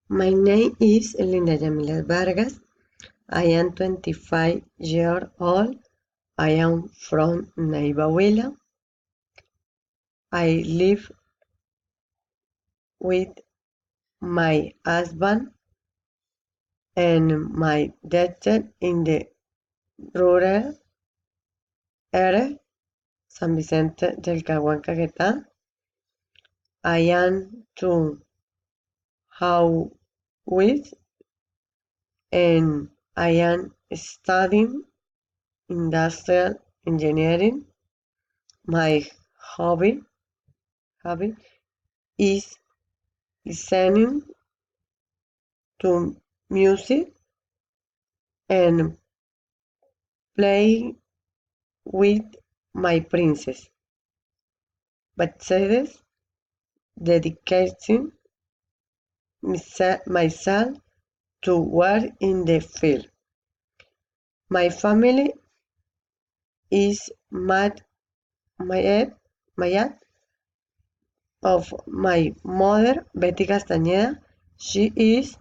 My name is Linda Yamilet Vargas. I am 25 years old. I am from Neiva. I live with my husband and my daughter in the rural area, San Vicente del Caguán, Caquetá. I am to house with and I am studying industrial engineering. My hobby is listening to music and play with my princess, Mercedes, dedicating myself to work in the field. My family is made of my mother, Betty Castañeda. She is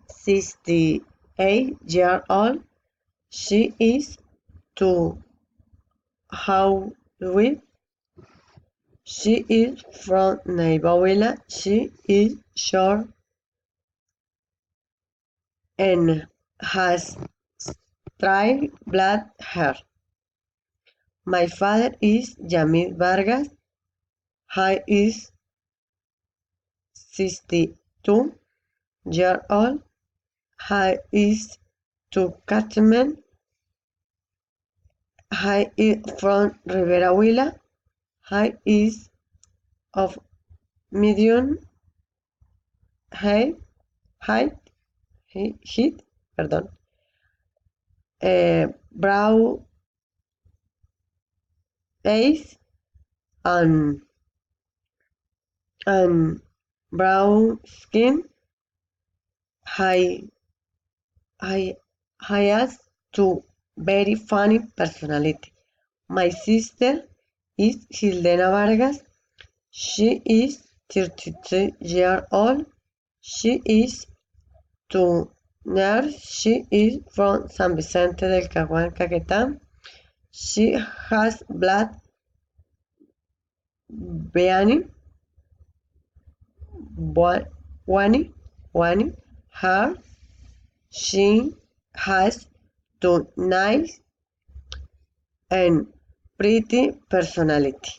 68 years old. She is to how with. She is from Neiva. She is short and has straight black hair. My father is Yamil Vargas. He is 62 years old. He is to Catman. He is from Rivera Huila. He is of medium height, height, pardon, brown eyes and brown skin. He has two very funny personality. My sister is Gildena Vargas. She is 33 years old. She is to nurse. She is from San Vicente del Caguán, Caquetá. She has black Beani, Wani hair. She has two nice and pretty personality.